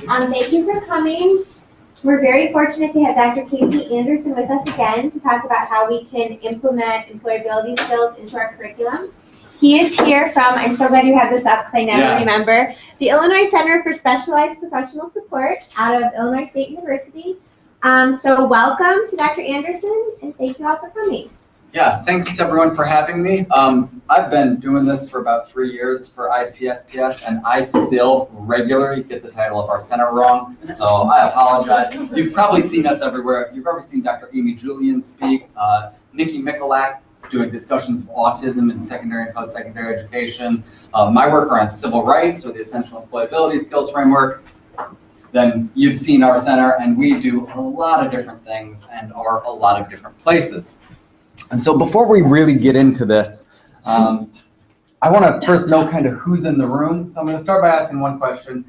Thank you for coming. We're very fortunate to have Dr. Casey Anderson with us again to talk about how we can implement employability skills into our curriculum. He is here from, I'm so glad you have this up because I never remember, the Illinois Center for Specialized Professional Support out of Illinois State University. So welcome to Dr. Anderson, and thank you all for coming. Yeah, thanks everyone for having me. I've been doing this for about 3 years for ICSPS, and I still regularly get the title of our center wrong, so I apologize. You've probably seen us everywhere. You've probably seen Dr. Amy Julian speak, Nikki Mikulak doing discussions of autism in secondary and post-secondary education, my work around civil rights or the essential employability skills framework. Then you've seen our center, and we do a lot of different things and are a lot of different places. And so before we really get into this, I want to first know kind of who's in the room. So I'm going to start by asking one question.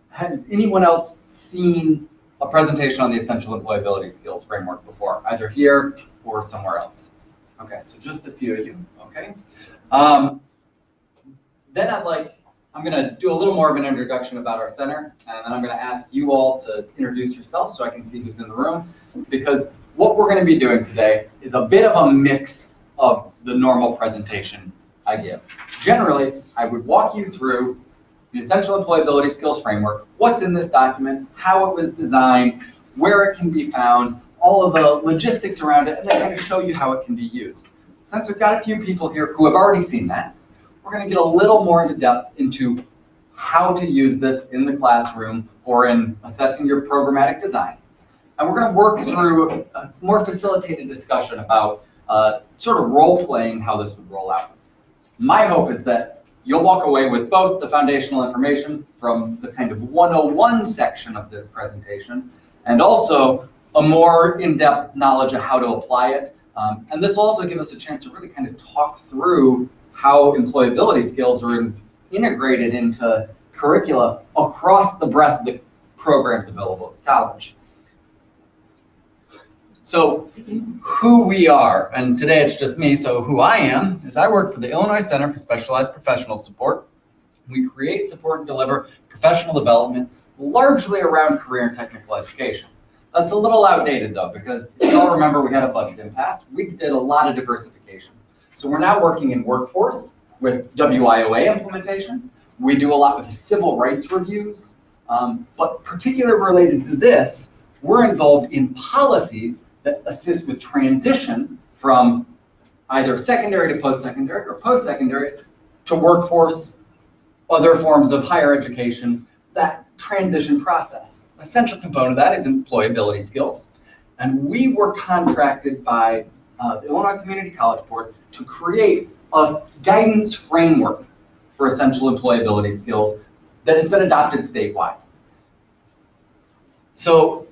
Has anyone else seen a presentation on the essential employability skills framework before, either here or somewhere else? Okay, so just a few of you, okay? Then I'm going to do a little more of an introduction about our center, and then I'm going to ask you all to introduce yourselves so I can see who's in the room, because what we're going to be doing today is a bit of a mix of the normal presentation I give. Generally, I would walk you through the essential employability skills framework, what's in this document, how it was designed, where it can be found, all of the logistics around it, and then kind of show you how it can be used. Since we've got a few people here who have already seen that, we're going to get a little more into depth into how to use this in the classroom or in assessing your programmatic design. And we're going to work through a more facilitated discussion about sort of role-playing how this would roll out. My hope is that you'll walk away with both the foundational information from the kind of 101 section of this presentation and also a more in-depth knowledge of how to apply it. And this will also give us a chance to really kind of talk through how employability skills are integrated into curricula across the breadth of the programs available at college. So who we are, and today it's just me, so who I am is I work for the Illinois Center for Specialized Professional Support. We create, support, and deliver professional development largely around career and technical education. That's a little outdated though, because you all remember we had a budget impasse. We did a lot of diversification. So we're now working in workforce with WIOA implementation. We do a lot with civil rights reviews, but particularly related to this, we're involved in policies that assist with transition from either secondary to post-secondary or post-secondary to workforce, other forms of higher education, that transition process. An essential component of that is employability skills. And we were contracted by the Illinois Community College Board to create a guidance framework for essential employability skills that has been adopted statewide. So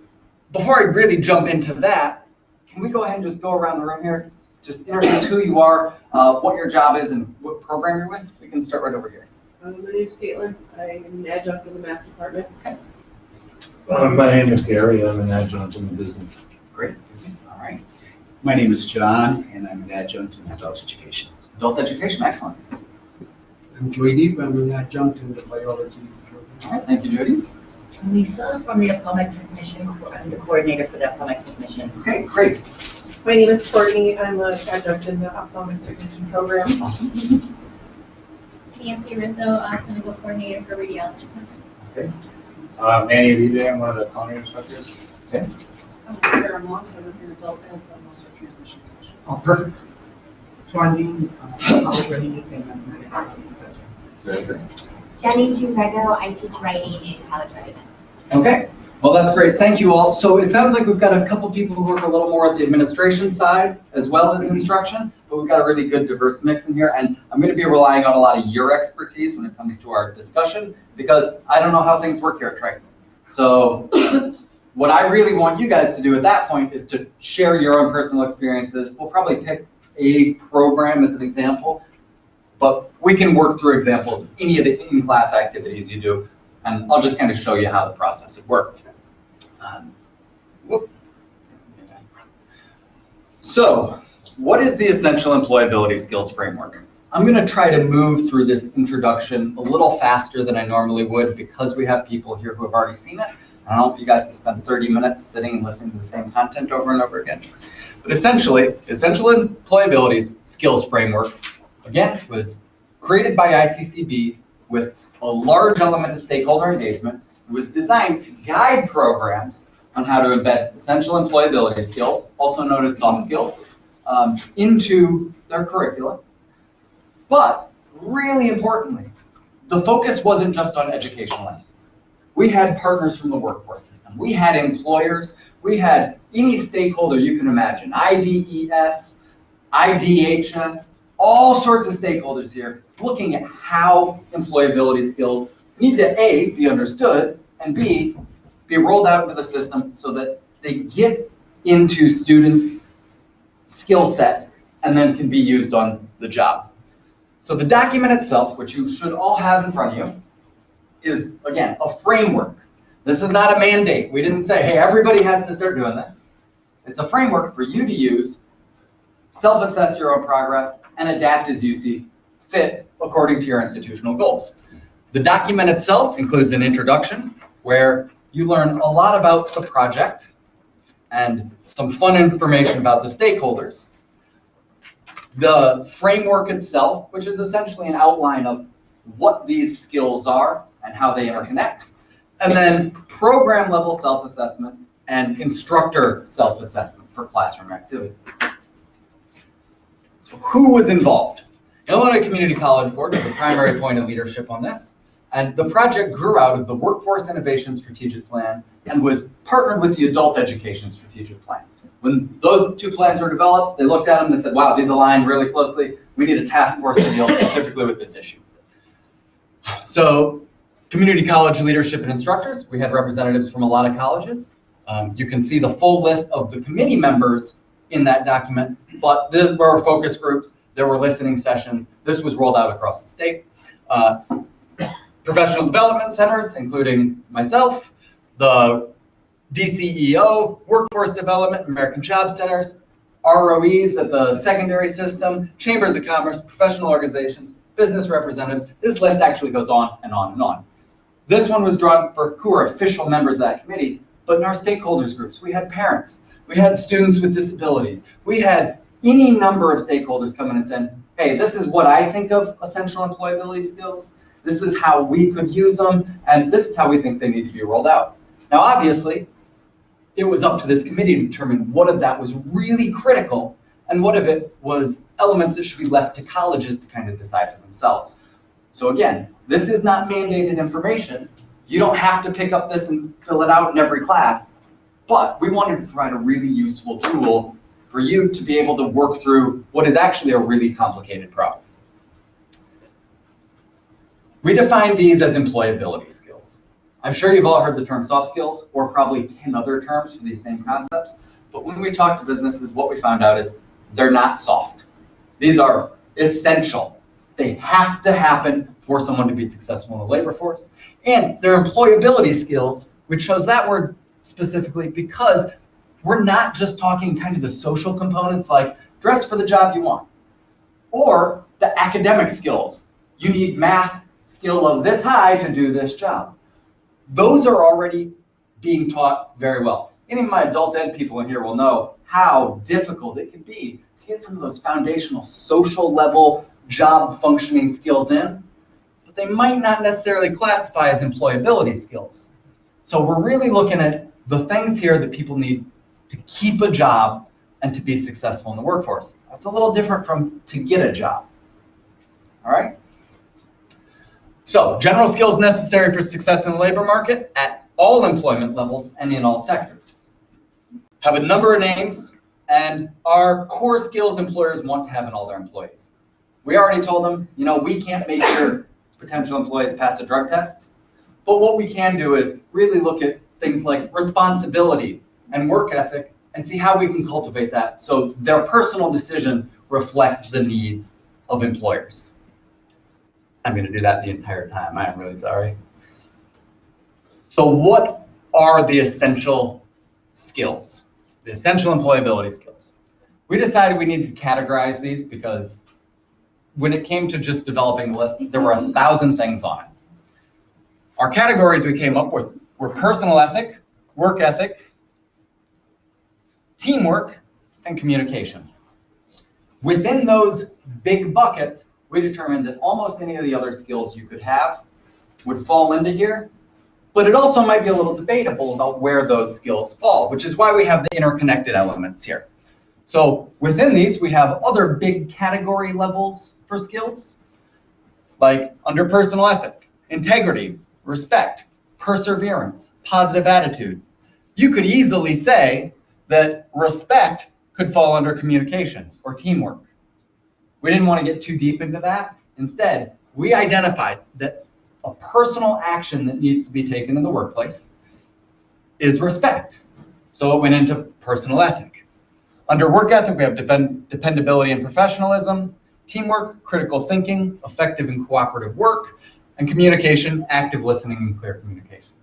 before I really jump into that, can we go ahead and just go around the room here? Just introduce who you are, what your job is, and what program you're with. We can start right over here. My name is Caitlin. I am an adjunct in the math department. Okay. My name is Gary. I'm an adjunct in the business. Great. All right. My name is John, and I'm an adjunct in adult education. Adult education, excellent. I'm Joydeep. I'm an adjunct in the biology program. All right, thank you, Judy. I'm Lisa from the Ophthalmic Technician. I'm the coordinator for the Ophthalmic Technician. Okay, great. My name is Courtney. I'm an adjunct in the ophthalmic technician program. Awesome. Nancy Rizzo, clinical coordinator for radiology. Okay. Manny Vive, I'm one of the culinary instructors. Okay. I'm Sarah Moss. I'm an adult health and also transition specialist. Oh, perfect. Funding, college readiness, and I'm a professor. Very good. Jenny Giuredo, I teach writing in college readiness. Okay, well that's great, thank you all. So it sounds like we've got a couple people who work a little more at the administration side as well as instruction, but we've got a really good diverse mix in here, and I'm going to be relying on a lot of your expertise when it comes to our discussion, because I don't know how things work here at Triton. So what I really want you guys to do at that point is to share your own personal experiences. We'll probably pick a program as an example, but we can work through examples of any of the in-class activities you do, and I'll just kind of show you how the process would work. So, what is the essential employability skills framework? I'm going to try to move through this introduction a little faster than I normally would because we have people here who have already seen it. I don't want you guys to spend 30 minutes sitting and listening to the same content over and over again. But essentially, Essential Employability Skills Framework, again, was created by ICCB with a large element of stakeholder engagement. It was designed to guide programs on how to embed essential employability skills, also known as soft skills, into their curricula. But really importantly, the focus wasn't just on educational entities. We had partners from the workforce system. We had employers. We had any stakeholder you can imagine, IDES, IDHS, all sorts of stakeholders here looking at how employability skills need to A, be understood, and B, be rolled out into the system so that they get into students' skill set and then can be used on the job. So the document itself, which you should all have in front of you, is, again, a framework. This is not a mandate. We didn't say, hey, everybody has to start doing this. It's a framework for you to use, self-assess your own progress, and adapt as you see fit according to your institutional goals. The document itself includes an introduction where you learn a lot about the project and some fun information about the stakeholders. The framework itself, which is essentially an outline of what these skills are and how they interconnect, and then program level self-assessment and instructor self-assessment for classroom activities. So who was involved? Illinois Community College Board was the primary point of leadership on this, and the project grew out of the Workforce Innovation Strategic Plan and was partnered with the Adult Education Strategic Plan. When those two plans were developed, they looked at them and said, wow, these align really closely. We need a task force to deal specifically with this issue. So community college leadership and instructors, we had representatives from a lot of colleges. You can see the full list of the committee members in that document, but there were focus groups, there were listening sessions. This was rolled out across the state. Professional development centers, including myself, the IDCEO, Workforce Development, American Job Centers, ROEs at the secondary system, chambers of commerce, professional organizations, business representatives. This list actually goes on and on and on. This one was drawn for who are official members of that committee, but in our stakeholders groups, we had parents, we had students with disabilities, we had any number of stakeholders come in and said, hey, this is what I think of essential employability skills, this is how we could use them, and this is how we think they need to be rolled out. Now, obviously, it was up to this committee to determine what of that was really critical and what of it was elements that should be left to colleges to kind of decide for themselves. So again, this is not mandated information. You don't have to pick up this and fill it out in every class, but we wanted to provide a really useful tool for you to be able to work through what is actually a really complicated problem. We define these as employability skills. I'm sure you've all heard the term soft skills, or probably 10 other terms for these same concepts, but when we talk to businesses, what we found out is they're not soft. These are essential. They have to happen for someone to be successful in the labor force. And they're employability skills. We chose that word specifically because we're not just talking kind of the social components like dress for the job you want, or the academic skills. You need math skill of this high to do this job. Those are already being taught very well. Any of my adult ed people in here will know how difficult it can be to get some of those foundational social level job functioning skills in, but they might not necessarily classify as employability skills. So we're really looking at the things here that people need to keep a job and to be successful in the workforce. That's a little different from to get a job. All right? So, general skills necessary for success in the labor market at all employment levels and in all sectors. Have a number of names and are core skills employers want to have in all their employees. We already told them, you know, we can't make sure potential employees pass a drug test, but what we can do is really look at things like responsibility and work ethic and see how we can cultivate that so their personal decisions reflect the needs of employers. I'm going to do that the entire time. I'm really sorry. So what are the essential skills? The essential employability skills. We decided we needed to categorize these because when it came to just developing the list, there were 1,000 things on it. Our categories we came up with were personal ethic, work ethic, teamwork, and communication. Within those big buckets, we determined that almost any of the other skills you could have would fall into here, but it also might be a little debatable about where those skills fall, which is why we have the interconnected elements here. So within these, we have other big category levels for skills, like under personal ethic, integrity, respect, perseverance, positive attitude. You could easily say that respect could fall under communication or teamwork. We didn't want to get too deep into that. Instead, we identified that a personal action that needs to be taken in the workplace is respect. So it went into personal ethic. Under work ethic, we have dependability and professionalism, teamwork, critical thinking, effective and cooperative work, and communication, active listening and clear communication.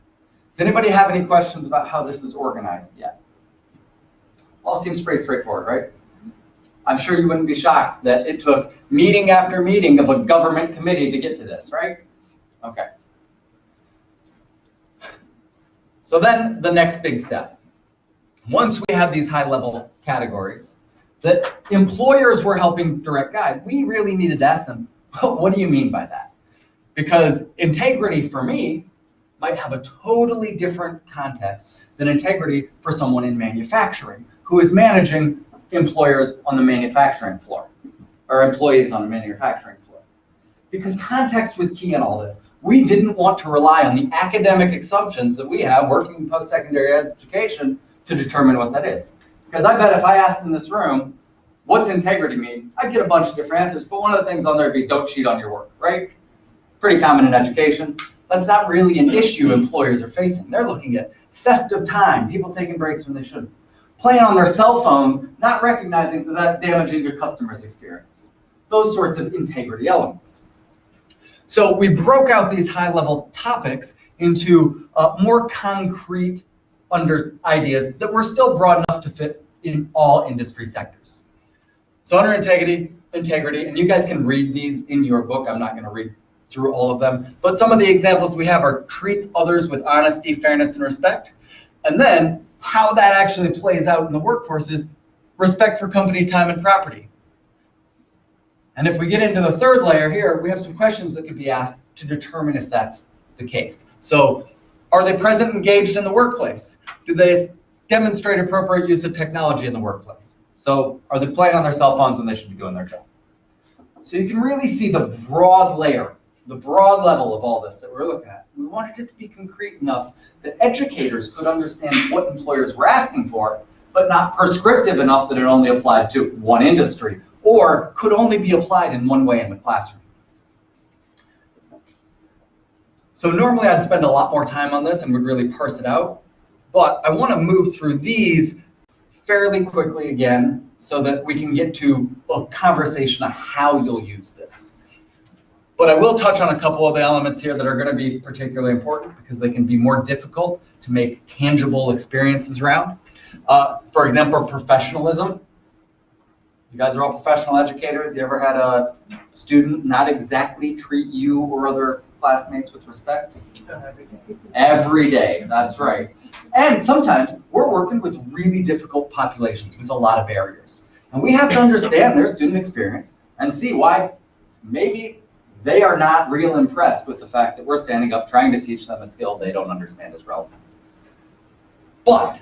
Does anybody have any questions about how this is organized yet? All seems pretty straightforward, right? I'm sure you wouldn't be shocked that it took meeting after meeting of a government committee to get to this, right? Okay. So then the next big step. Once we have these high-level categories that employers were helping direct guide, we really needed to ask them, what do you mean by that? Because integrity for me might have a totally different context than integrity for someone in manufacturing who is managing employers on the manufacturing floor, or employees on the manufacturing floor. Because context was key in all this. We didn't want to rely on the academic assumptions that we have working in post-secondary education to determine what that is. Because I bet if I asked in this room, what's integrity mean? I'd get a bunch of different answers, but one of the things on there would be don't cheat on your work, right? Pretty common in education. That's not really an issue employers are facing. They're looking at theft of time, people taking breaks when they shouldn't, playing on their cell phones, not recognizing that that's damaging your customer's experience. Those sorts of integrity elements. So we broke out these high-level topics into more concrete ideas that were still broad enough to fit in all industry sectors. So under integrity, and you guys can read these in your book. I'm not going to read through all of them, but some of the examples we have are treats others with honesty, fairness, and respect. And then how that actually plays out in the workforce is respect for company time and property. And if we get into the third layer here, we have some questions that could be asked to determine if that's the case. So are they present, engaged in the workplace? Do they demonstrate appropriate use of technology in the workplace? So are they playing on their cell phones when they should be doing their job? So you can really see the broad layer, the broad level of all this that we're looking at. We wanted it to be concrete enough that educators could understand what employers were asking for, but not prescriptive enough that it only applied to one industry or could only be applied in one way in the classroom. So normally I'd spend a lot more time on this and would really parse it out, but I want to move through these fairly quickly again so that we can get to a conversation on how you'll use this. But I will touch on a couple of the elements here that are going to be particularly important because they can be more difficult to make tangible experiences around. For example, professionalism. You guys are all professional educators. You ever had a student not exactly treat you or other classmates with respect? Every day, that's right. And sometimes we're working with really difficult populations with a lot of barriers. And we have to understand their student experience and see why maybe they are not real impressed with the fact that we're standing up trying to teach them a skill they don't understand is relevant. But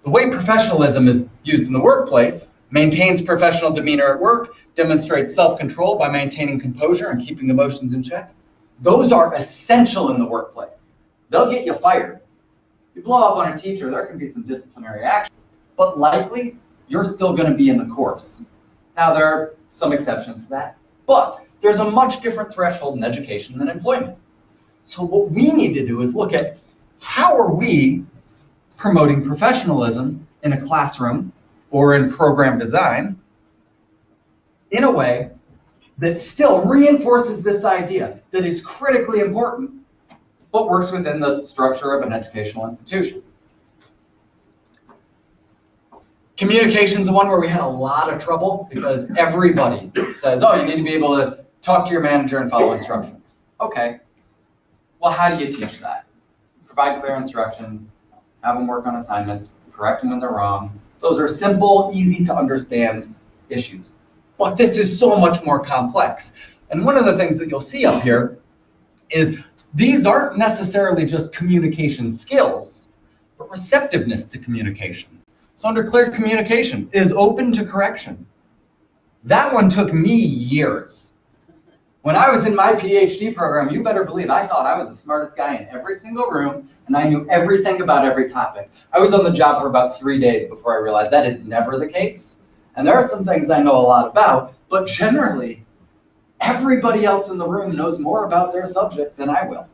the way professionalism is used in the workplace maintains professional demeanor at work, demonstrates self-control by maintaining composure and keeping emotions in check. Those are essential in the workplace. They'll get you fired. You blow up on a teacher, there can be some disciplinary action, but likely you're still going to be in the course. Now there are some exceptions to that, but there's a much different threshold in education than employment. So what we need to do is look at how are we promoting professionalism in a classroom or in program design in a way that still reinforces this idea that is critically important, but works within the structure of an educational institution. Communication's the one where we had a lot of trouble because everybody says, oh, you need to be able to talk to your manager and follow instructions. Okay. Well, how do you teach that? Provide clear instructions, have them work on assignments, correct them when they're wrong. Those are simple, easy to understand issues. But this is so much more complex. And one of the things that you'll see up here is these aren't necessarily just communication skills, but receptiveness to communication. So under clear communication is open to correction. That one took me years. When I was in my PhD program, you better believe I thought I was the smartest guy in every single room and I knew everything about every topic. I was on the job for about 3 days before I realized that is never the case. And there are some things I know a lot about, but generally, everybody else in the room knows more about their subject than I will.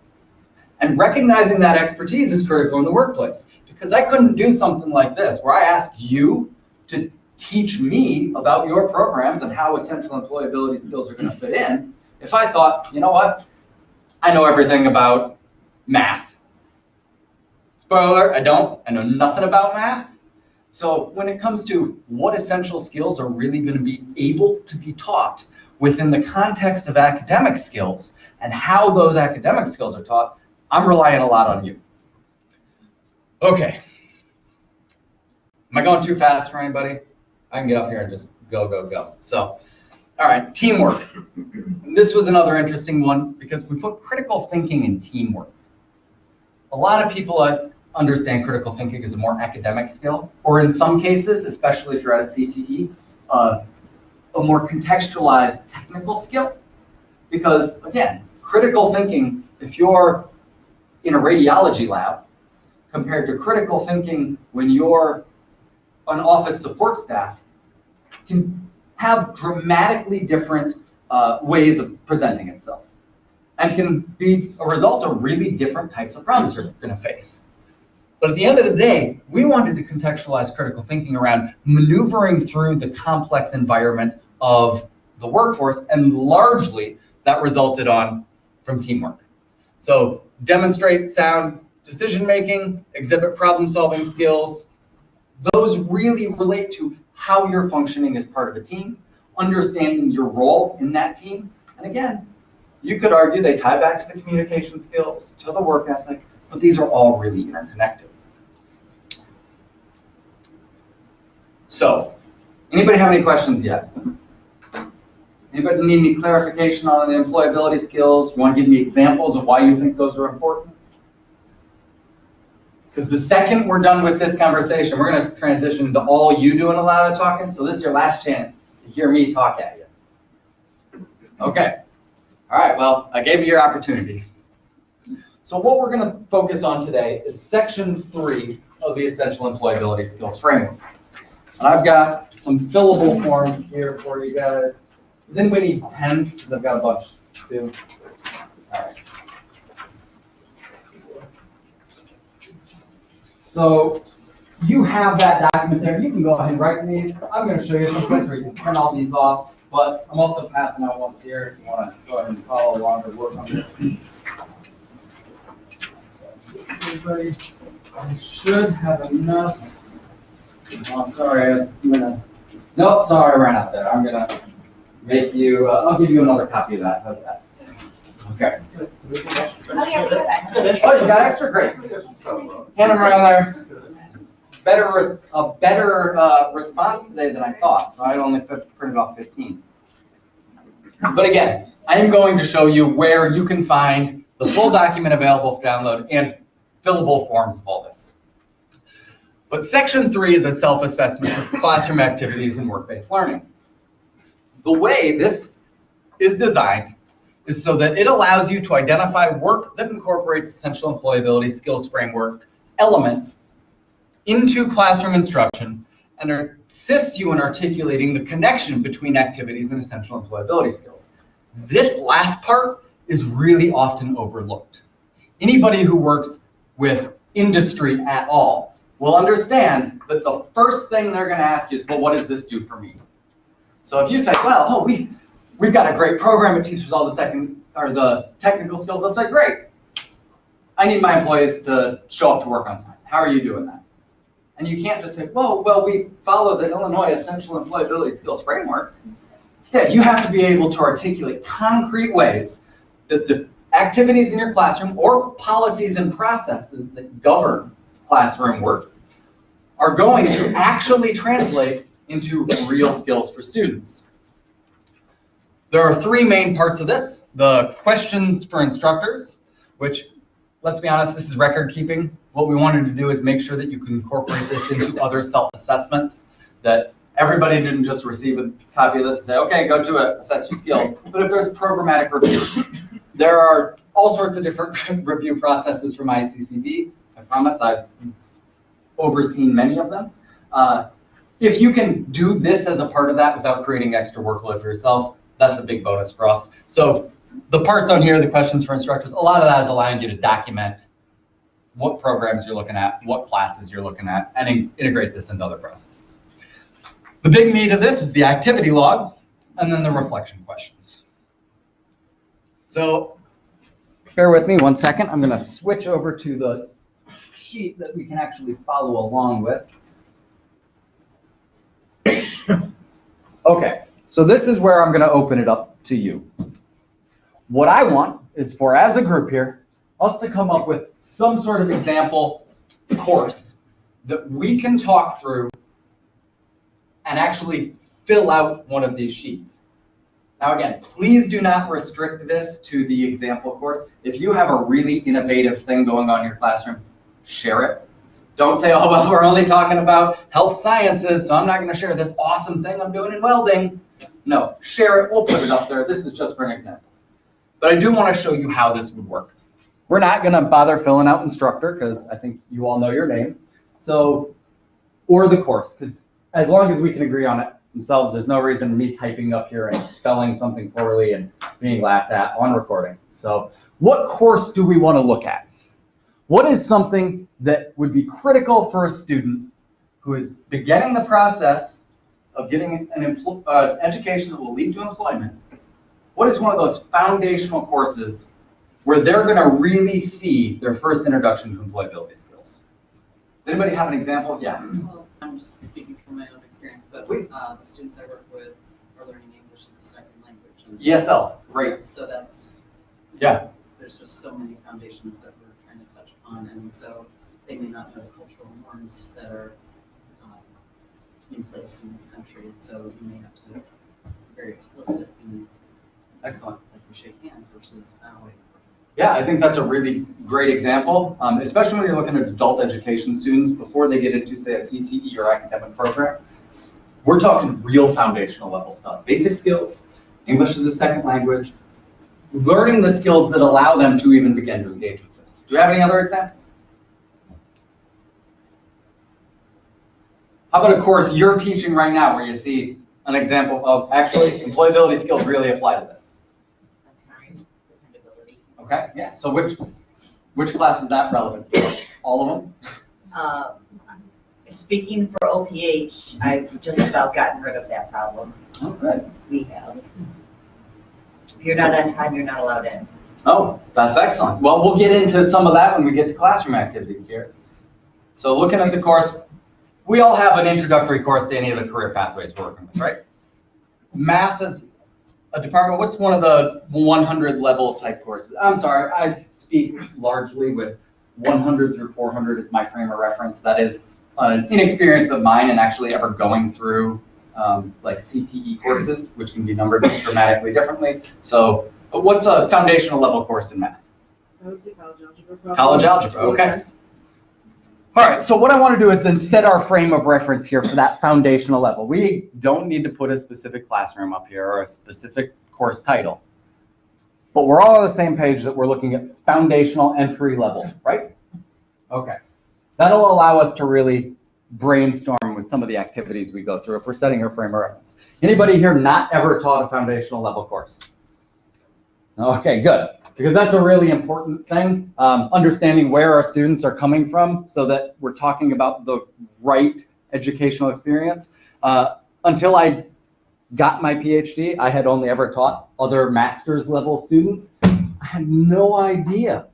And recognizing that expertise is critical in the workplace, because I couldn't do something like this, where I ask you to teach me about your programs and how essential employability skills are going to fit in, if I thought, you know what, I know everything about math. Spoiler, I don't. I know nothing about math. So when it comes to what essential skills are really going to be able to be taught within the context of academic skills and how those academic skills are taught, I'm relying a lot on you. Okay. Am I going too fast for anybody? I can get up here and just go, go, go. So, all right, teamwork. And this was another interesting one because we put critical thinking in teamwork. A lot of people understand critical thinking as a more academic skill, or in some cases, especially if you're at a CTE, a more contextualized technical skill. Because again, critical thinking, if you're in a radiology lab, compared to critical thinking when you're an office support staff, can have dramatically different ways of presenting itself, and can be a result of really different types of problems you're going to face. But at the end of the day, we wanted to contextualize critical thinking around maneuvering through the complex environment of the workforce, and largely that resulted from teamwork. So demonstrate sound decision-making, exhibit problem-solving skills. Those really relate to how you're functioning as part of a team, understanding your role in that team. And again, you could argue they tie back to the communication skills, to the work ethic, but these are all really interconnected. So, anybody have any questions yet? Anybody need any clarification on the employability skills? Want to give me examples of why you think those are important? Because the second we're done with this conversation, we're going to transition to all you doing a lot of the talking, so this is your last chance to hear me talk at you. Okay. All right, well, I gave you your opportunity. So what we're going to focus on today is section 3 of the Essential Employability Skills Framework. And I've got some fillable forms here for you guys. Does anybody need pens? Because I've got a bunch too. All right. So you have that document there. You can go ahead and write these. I'm going to show you some place where you can print all these off, but I'm also passing out ones here if you want to go ahead and follow along or work on this. Everybody, I should have enough. Oh, sorry, I'm gonna. Nope, sorry, I ran out there. I'm gonna make you. I'll give you another copy of that. How's that? Okay. Oh, yeah, we got that. Oh, you got extra? Great. Hand them around there. A better response today than I thought, so I only printed off 15. But again, I am going to show you where you can find the full document available for download and fillable forms of all this. But section 3 is a self-assessment for classroom activities and work-based learning. The way this is designed is so that it allows you to identify work that incorporates essential employability skills framework elements into classroom instruction and assists you in articulating the connection between activities and essential employability skills. This last part is really often overlooked. Anybody who works with industry at all will understand that the first thing they're going to ask you is, well, what does this do for me? So if you say, well, we've got a great program, it teaches all the technical skills, I'll say, great. I need my employees to show up to work on time. How are you doing that? And you can't just say, well, we follow the Illinois Essential Employability Skills Framework. Instead, you have to be able to articulate concrete ways that the activities in your classroom or policies and processes that govern classroom work are going to actually translate into real skills for students. There are three main parts of this. The questions for instructors, which, let's be honest, this is record keeping. What we wanted to do is make sure that you can incorporate this into other self-assessments, that everybody didn't just receive a copy of this and say, okay, go to assess your skills. But if there's programmatic review, there are all sorts of different review processes from ICCB. I promise I've overseen many of them. If you can do this as a part of that without creating extra workload for yourselves, that's a big bonus for us. So the parts on here, the questions for instructors, a lot of that is allowing you to document what programs you're looking at, what classes you're looking at, and integrate this into other processes. The big meat of this is the activity log, and then the reflection questions. So bear with me 1 second. I'm going to switch over to the sheet that we can actually follow along with. Okay, so this is where I'm going to open it up to you. What I want is for, as a group here, us to come up with some sort of example course that we can talk through and actually fill out one of these sheets. Now again, please do not restrict this to the example course. If you have a really innovative thing going on in your classroom, share it. Don't say, oh, well, we're only talking about health sciences, so I'm not going to share this awesome thing I'm doing in welding. No, share it. We'll put it up there. This is just for an example. But I do want to show you how this would work. We're not going to bother filling out instructor because I think you all know your name. So, or the course, because as long as we can agree on it themselves, there's no reason me typing up here and spelling something poorly and being laughed at on recording. So what course do we want to look at? What is something that would be critical for a student who is beginning the process of getting an education that will lead to employment? What is one of those foundational courses where they're going to really see their first introduction to employability skills? Does anybody have an example? Yeah. Well, I'm just speaking from my own experience, but the students I work with are learning English as a second language. ESL, great. So that's, Yeah. there's just so many foundations that we're trying to touch upon, and so they may not know the cultural norms that are in place in this country, and so you may have to be very explicit in Excellent. like we shake hands versus wait. Yeah, I think that's a really great example, especially when you're looking at adult education students before they get into, say, a CTE or academic program. We're talking real foundational level stuff. Basic skills, English as a second language, learning the skills that allow them to even begin to engage with this. Do you have any other examples? How about a course you're teaching right now where you see an example of actually employability skills really apply to this? Attained, dependability. Okay, yeah. So which class is that relevant for? All of them? Speaking for OPH, I've just about gotten rid of that problem. Oh, good. We have. If you're not on time, you're not allowed in. Oh, that's excellent. Well, we'll get into some of that when we get to classroom activities here. So looking at the course, we all have an introductory course to any of the career pathways we're working with, right? Math is a department. What's one of the 100 level type courses? I'm sorry, I speak largely with 100 through 400 is my frame of reference. That is an inexperience of mine and actually ever going through like CTE courses, which can be numbered dramatically differently. So what's a foundational level course in math? I would say college algebra. Probably. College algebra, okay. All right, so what I want to do is then set our frame of reference here for that foundational level. We don't need to put a specific classroom up here or a specific course title, but we're all on the same page that we're looking at foundational entry level, right? Okay, that'll allow us to really brainstorm with some of the activities we go through if we're setting our frame of reference. Anybody here not ever taught a foundational level course? Okay, good. Because that's a really important thing, understanding where our students are coming from so that we're talking about the right educational experience. Until I got my PhD, I had only ever taught other master's level students. I had no idea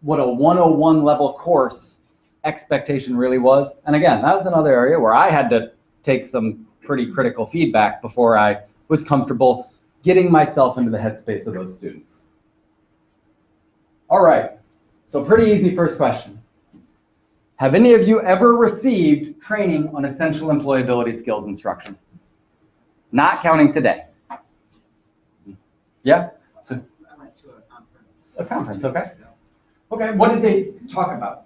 what a 101 level course expectation really was. And again, that was another area where I had to take some pretty critical feedback before I was comfortable getting myself into the headspace of those students. All right, so pretty easy first question. Have any of you ever received training on essential employability skills instruction? Not counting today. Yeah? So, I went to a conference. a conference, okay. Okay, what did they talk about?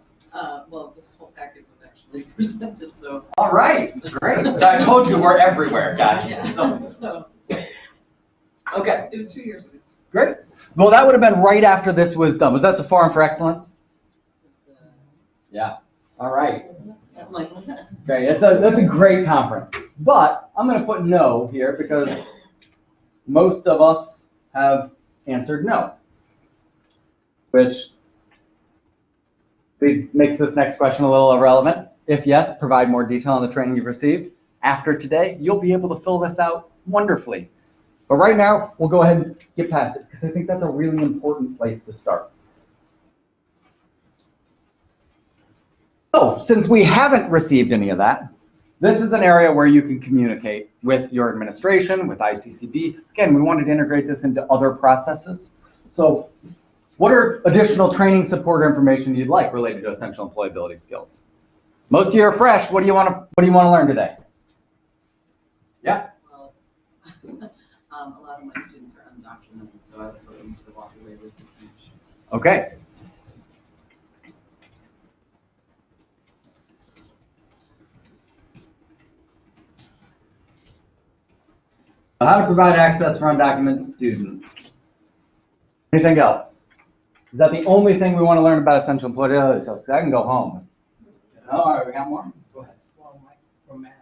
Well, this whole package was actually presented, so. All right, great. So I told you we're everywhere, guys. Yeah, so, Okay, it was 2 years ago. great. Well, that would have been right after this was done. Was that the Forum for Excellence? It was the, Yeah. All right. I'm like, what's that? Okay, that's a great conference. But I'm going to put no here because most of us have answered no, which makes this next question a little irrelevant. If yes, provide more detail on the training you've received. After today, you'll be able to fill this out wonderfully. But right now, we'll go ahead and get past it because I think that's a really important place to start. So, since we haven't received any of that, this is an area where you can communicate with your administration, with ICCB. Again, we wanted to integrate this into other processes. So, what are additional training support information you'd like related to essential employability skills? Most of you are fresh. What do you want to learn today? Yeah. Well, a lot of my students are undocumented, so I was hoping to walk away with information. Okay. How to provide access for undocumented students. Anything else? Is that the only thing we want to learn about essential employability skills? I can go home. Oh, all right, we got more? Go ahead. Well, for math,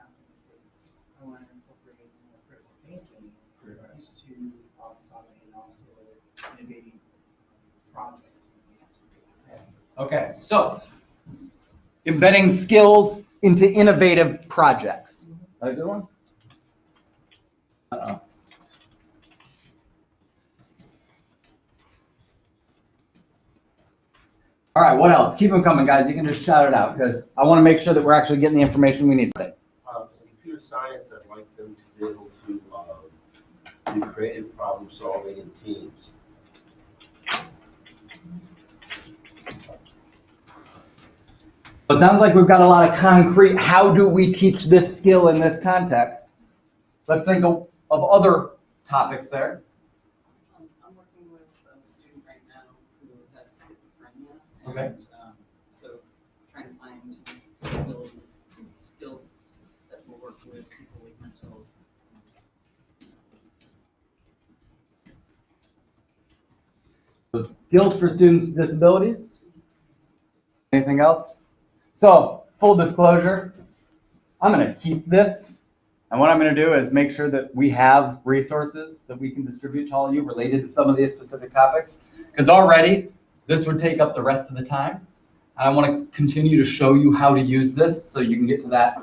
I want to incorporate more critical thinking to solve and also innovating projects. Okay, so embedding skills into innovative projects. Is that a good one? Uh-oh. All right, what else? Keep them coming, guys. You can just shout it out because I want to make sure that we're actually getting the information we need today. In computer science, I'd like them to be able to do creative problem solving in teams. So it sounds like we've got a lot of concrete, how do we teach this skill in this context? Let's think of other topics there. I'm working with a student right now who has schizophrenia. Okay. And, so trying to find ability skills that will work with people with mental. So skills for students with disabilities? Anything else? So, full disclosure, I'm going to keep this, and what I'm going to do is make sure that we have resources that we can distribute to all of you related to some of these specific topics, because already this would take up the rest of the time. And I want to continue to show you how to use this so you can get to that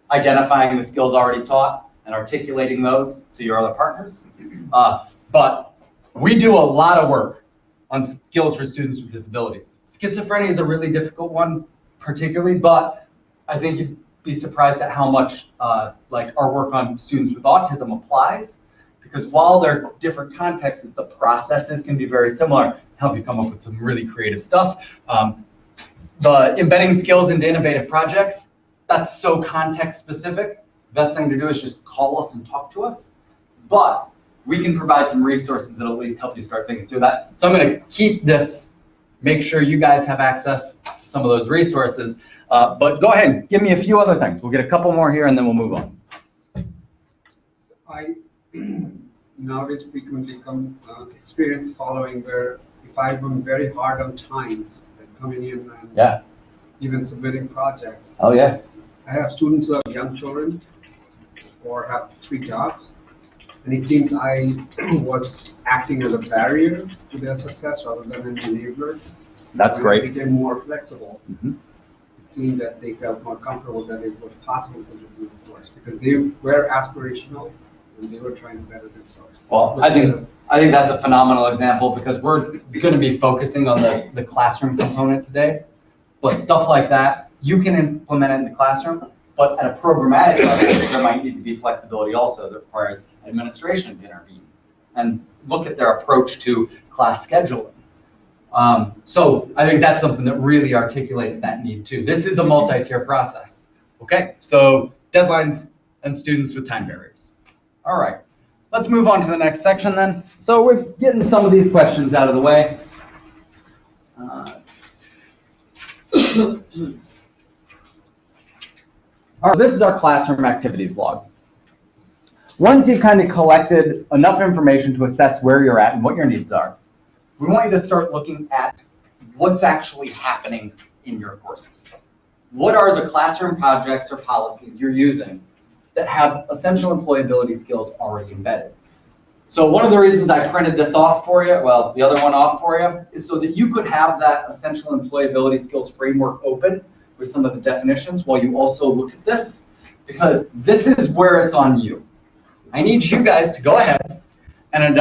identifying the skills already taught and articulating those to your other partners. But we do a lot of work on skills for students with disabilities. Schizophrenia is a really difficult one, particularly, but I think you'd be surprised at how much like our work on students with autism applies, because while they're different contexts, the processes can be very similar, help you come up with some really creative stuff. The embedding skills into innovative projects, that's so context specific. Best thing to do is just call us and talk to us, but we can provide some resources that at least help you start thinking through that. So I'm going to keep this, make sure you guys have access to some of those resources. But go ahead, give me a few other things. We'll get a couple more here and then we'll move on. I nowadays frequently experience the following, where if I'm very hard on times, like coming in and even submitting projects. Oh yeah. I have students who have young children or have 3 jobs, and it seems I was acting as a barrier to their success rather than an enabler. That's when great. I became more flexible. Mm-hmm. It seemed that they felt more comfortable that it was possible for them to do the course because they were aspirational and they were trying to better themselves. Well, I think that's a phenomenal example because we're going to be focusing on the classroom component today, but stuff like that, you can implement it in the classroom, but at a programmatic level, there might need to be flexibility also that requires administration to intervene and look at their approach to class scheduling. So I think that's something that really articulates that need too. This is a multi-tier process. Okay, so deadlines and students with time barriers. All right, let's move on to the next section then. So we're getting some of these questions out of the way. All right, this is our classroom activities log. Once you've kind of collected enough information to assess where you're at and what your needs are, we want you to start looking at what's actually happening in your courses. What are the classroom projects or policies you're using that have essential employability skills already embedded? So one of the reasons I printed this off for you, well, the other one off for you, is so that you could have that essential employability skills framework open with some of the definitions while you also look at this, because this is where it's on you. I need you guys to go ahead and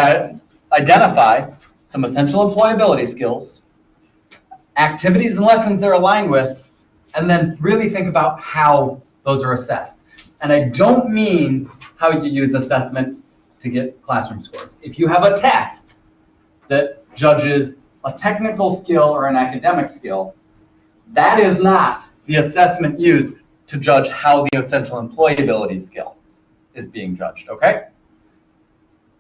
identify some essential employability skills, activities and lessons they're aligned with, and then really think about how those are assessed. And I don't mean how you use assessment to get classroom scores. If you have a test that judges a technical skill or an academic skill, that is not the assessment used to judge how the essential employability skill is being judged, okay?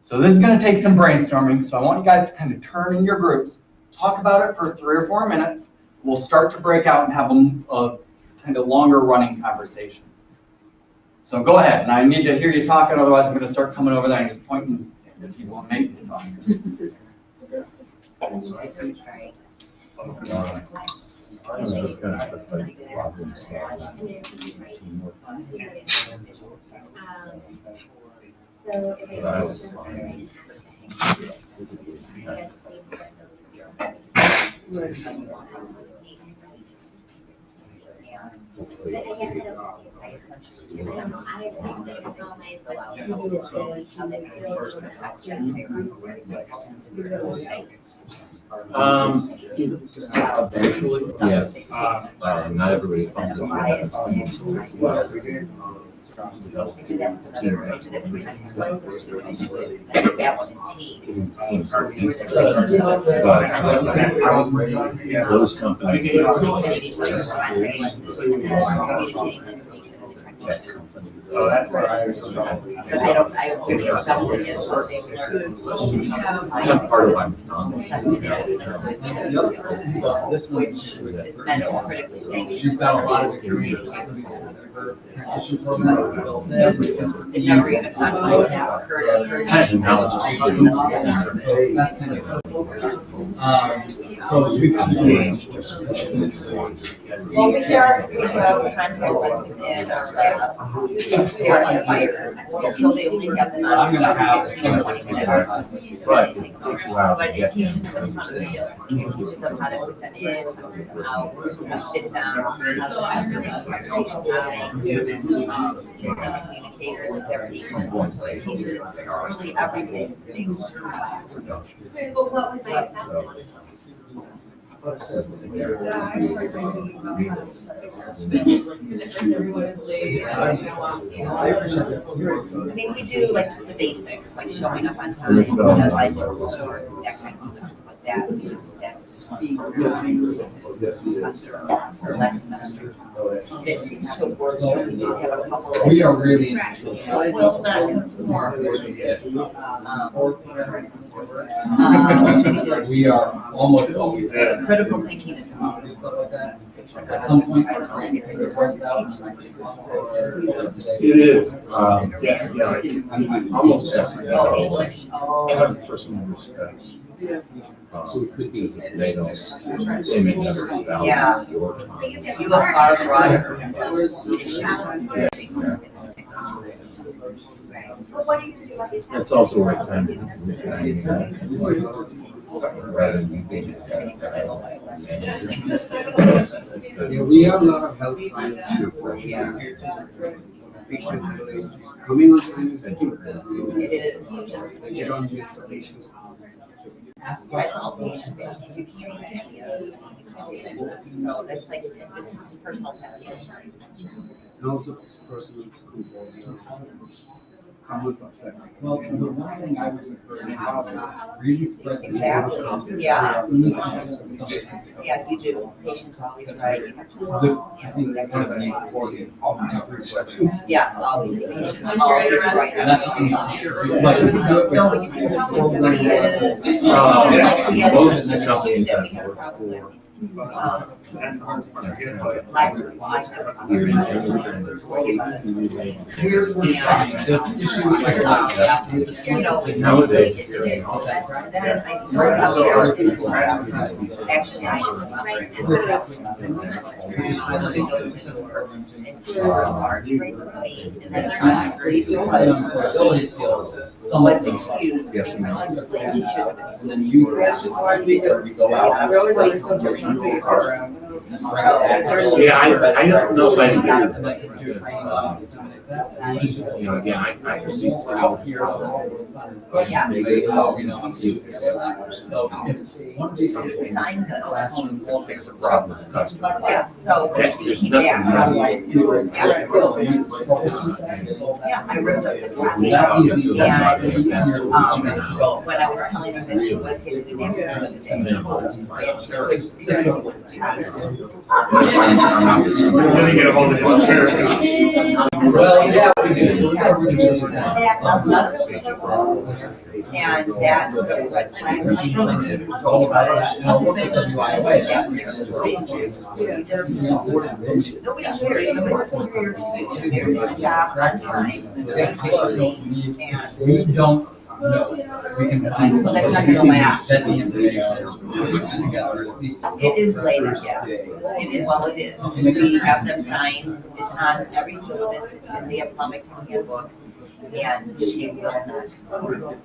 So this is going to take some brainstorming, so I want you guys to kind of turn in your groups, talk about it for 3 or 4 minutes. We'll start to break out and have a kind of longer running conversation. So go ahead, and I need to hear you talking, otherwise I'm going to start coming over there and just pointing if you won't make me talk. Just kind of stuff like problem solving, teamwork. But I was fine. Eventually, yes. Not everybody comes up with that. Those companies tech companies. So that's where I. But I only assess it as what they've learned. I'm part of my McDonald's. Assessed it as which is meant to critically think. She's got a lot of experience with her transition program we built in. It never even occurred to So that's kind of so we can well, we are contact lenses in our lab. They are inspired until they link up and I'm gonna have 20 minutes. But it takes a while to But it get teaches them. them how to skills. It teaches them how to put them in, how to fit them, how to actually conversation time, the communicator that they're able. So it teaches really everything. But what would my assessment? I mean, we do like the basics, like showing up on time, deadlines, or that kind of stuff. But that, you know, that just one this semester or last semester. It seems to have worked. So we do have a couple of. we are really Well, we are almost always there. critical thinking is And stuff like that. At some point, our training works out. It is, I'm almost asking Oh, I have personal respect. So it could be that they don't, they may never Yeah. value your time. you have far broader. Yeah, exactly. But what are you gonna do about the That's also where time to rather than think Yeah, we have a lot of health science coming on time is It is just. they don't use the patients. too. So that's like, it's personal touch. And also personal composure. Someone's upset. Well, the one thing I was referring to, Reed's Exactly, yeah. Yeah, you do. Patient's always right. You have to- I think that's one of the most important. Yes, always. Patient's always right. That's So when you can tell when somebody is. Most of the companies I've worked for, nowadays, if you're in Someone's excused. Yes, ma'am. And then use that because you go out. Yeah, I don't know if I agree with that. You know, again, I can see some. So Sign this. Fix a problem with the customer. Yeah, so. There's nothing wrong with Yeah, I wrote up the task. That's easy. And, when I was telling her that she was getting an answer for the Well, yeah, we do. So and that. Nobody cares, nobody cares, you're doing your job on time. We don't know. We can find So that's not gonna last. That's the information. It is later, yeah. It is, well, it is. We have them sign, it's on every syllabus, it's in the plumbing handbook, and she will not.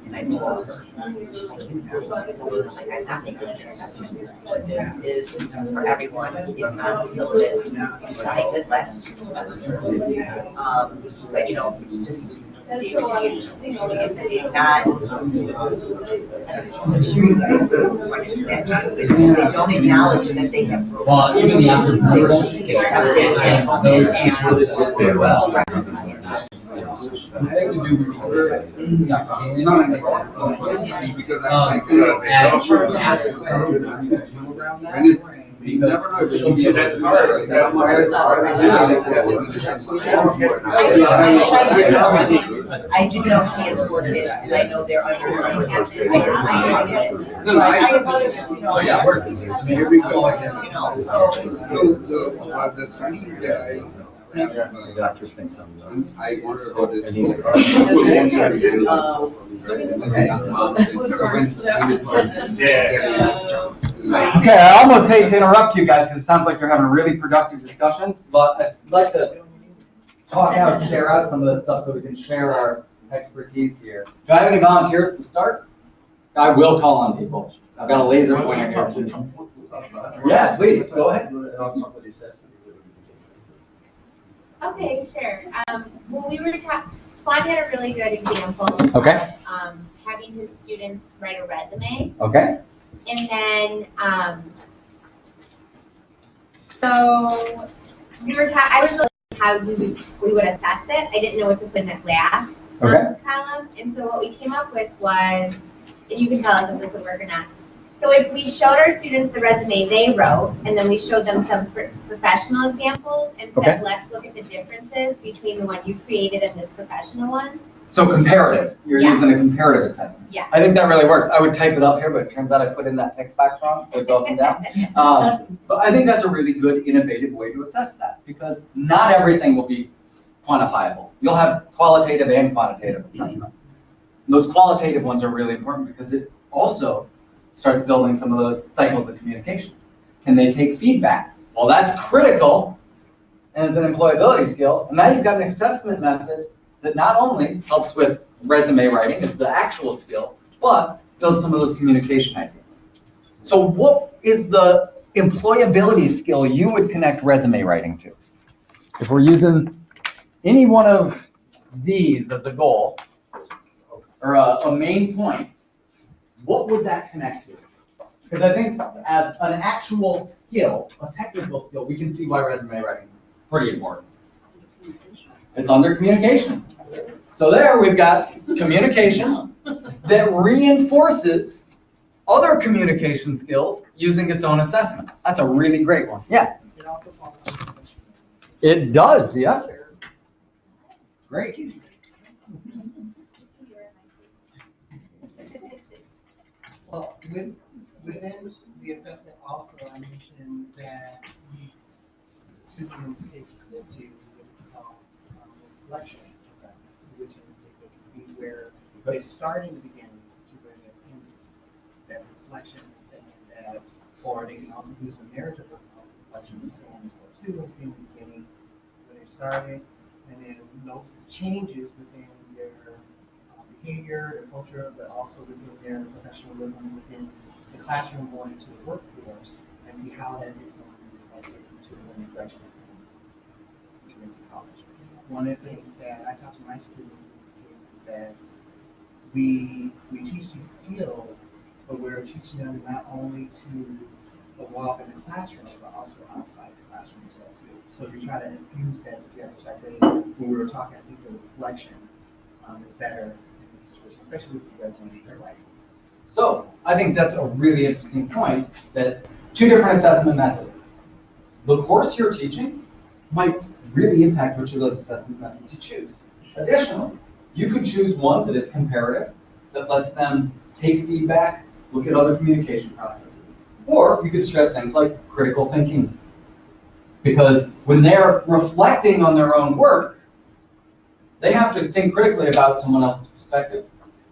And I told her, she's like, I'm not making an exception. This is for everyone, it's on the syllabus, like this last semester. But you know, just the excuse, not, I'm sure you guys run into that too, is they don't acknowledge that they have. Well, even the entrepreneurship skills, and those people very well. Because I and it's, you never know if she'll be that's hard. I do know she has 4 kids, and I know they're under. Yeah, we're. Here we go. So the student guy. The doctor thinks I'm nuts. I wonder about this. And he's- Okay, I almost hate to interrupt you guys because it sounds like you're having really productive discussions, but I'd like to talk out, share out some of this stuff so we can share our expertise here. Do I have any volunteers to start? I will call on people. I've got a laser pointer here too. Yeah, please, go ahead. Okay, sure. Well, we were Juan had a really good example. Okay. Having his students write a resume. Okay. And then, so we were I was looking at how we would assess it. I didn't know what to put in that last column. And so what we came up with was, and you can tell us if this would work or not. So if we showed our students the resume they wrote, and then we showed them some professional examples, and said, let's look at the differences between the one you created and this professional one. So comparative, you're using a comparative assessment. Yeah. I think that really works. I would type it up here, but it turns out I put in that text box wrong, so it goes up and down. But I think that's a really good, innovative way to assess that, because not everything will be quantifiable. You'll have qualitative and quantitative assessment. And those qualitative ones are really important because it also starts building some of those cycles of communication. Can they take feedback? Well, that's critical as an employability skill. And now you've got an assessment method that not only helps with resume writing, is the actual skill, but builds some of those communication ideas. So what is the employability skill you would connect resume writing to? If we're using any one of these as a goal, or a main point, what would that connect to? Because I think as an actual skill, a technical skill, we can see why resume writing is pretty important. It's under communication. So there we've got communication that reinforces other communication skills using its own assessment. That's a really great one. Yeah. It does, yeah. Great. Well, within the assessment also, I mentioned that the students could do what is called reflection assessment, which is they can see where they start in the beginning to where they end. That reflection is saying that, or they can also do some narrative reflection of saying what students in the beginning when they started, and then notice the changes within their behavior, their culture, but also within their professionalism within the classroom going into the workforce, and see how that is going to be reflected into when they graduate from community college. One of the things that I talk to my students in this case is that we teach these skills, but we're teaching them not only to evolve in the classroom, but also outside the classroom as well too. So we try to infuse that together. So I think when we were talking, I think the reflection is better in this situation, especially with the resume writing. So I think that's a really interesting point, that two different assessment methods. The course you're teaching might really impact which of those assessment methods you choose. Additionally, you could choose one that is comparative, that lets them take feedback, look at other communication processes. Or you could stress things like critical thinking. Because when they're reflecting on their own work, they have to think critically about someone else's perspective,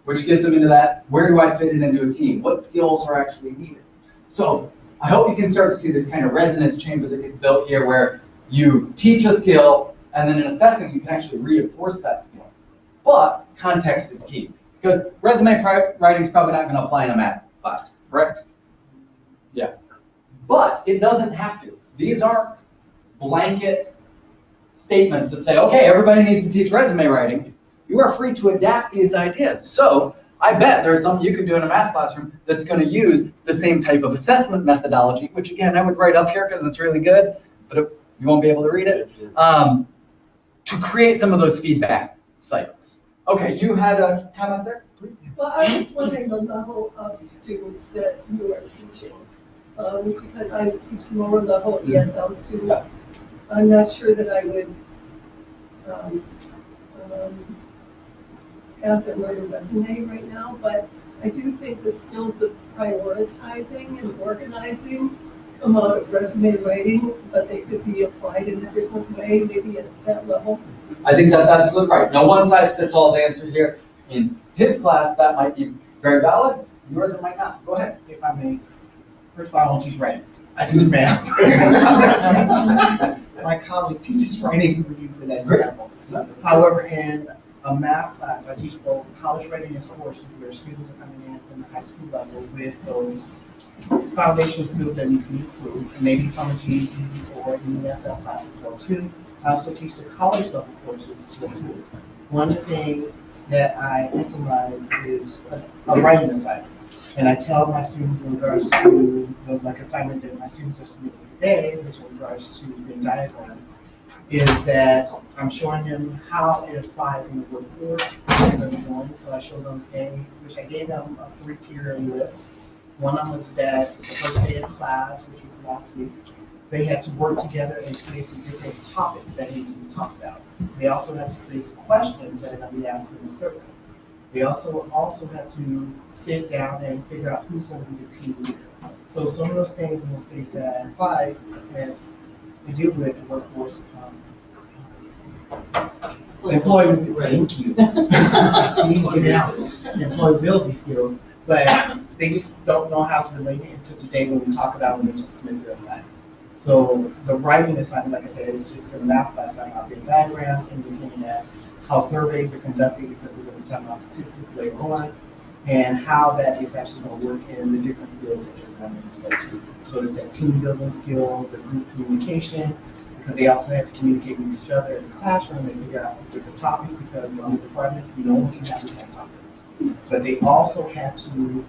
which gets them into that, where do I fit in into a team? What skills are actually needed? So I hope you can start to see this kind of resonance chamber that gets built here, where you teach a skill, and then in assessing, you can actually reinforce that skill. But context is key, because resume writing is probably not going to apply in a math class, correct? Yeah. But it doesn't have to. These aren't blanket statements that say, okay, everybody needs to teach resume writing. You are free to adapt these ideas. So I bet there's something you could do in a math classroom that's going to use the same type of assessment methodology, which again, I would write up here because it's really good, but you won't be able to read it, to create some of those feedback cycles. Okay, you had a comment there, please? Well, I was wondering the level of students that you are teaching, because I teach lower level ESL students. I'm not sure that I would have them write a resume right now, but I do think the skills of prioritizing and organizing come out of resume writing, but they could be applied in a different way, maybe at that level. I think that's absolutely right. No one size fits all's answer here. In his class, that might be very valid. Yours, it might not. Go ahead. If I may, first of all, I don't teach writing. I teach math. My colleague teaches writing, we use that example. However, in a math class, I teach both college readiness courses where students are coming in from the high school level with those foundational skills that need to be improved, maybe from a GED or an ESL class as well too. I also teach the college level courses as well too. One of the things that I improvise is a writing assignment. And I tell my students in regards to the assignment that my students are submitting today, which in regards to Venn diagrams, is that I'm showing them how it applies in the workforce. So I show them which I gave them a 3-tier list. One of them was that the first day of class, which was last week, they had to work together and create the different topics that need to be talked about. They also had to create questions that are going to be asked in the survey. They also had to sit down and figure out who's going to be the team leader. So some of those things in the space that I applied and to deal with the workforce employability. Thank you. You need to get it out. Employability skills, but they just don't know how to relate it until today when we talk about when they submit their assignment. So the writing assignment, like I said, is just a math class talking about Venn diagrams and looking at how surveys are conducted, because we're going to be talking about statistics later on, and how that is actually going to work in the different fields that you're running as well too. So there's that team building skill, the group communication, because they also have to communicate with each other in the classroom and figure out different topics, because in the departments, no one can have the same topic. But they also have to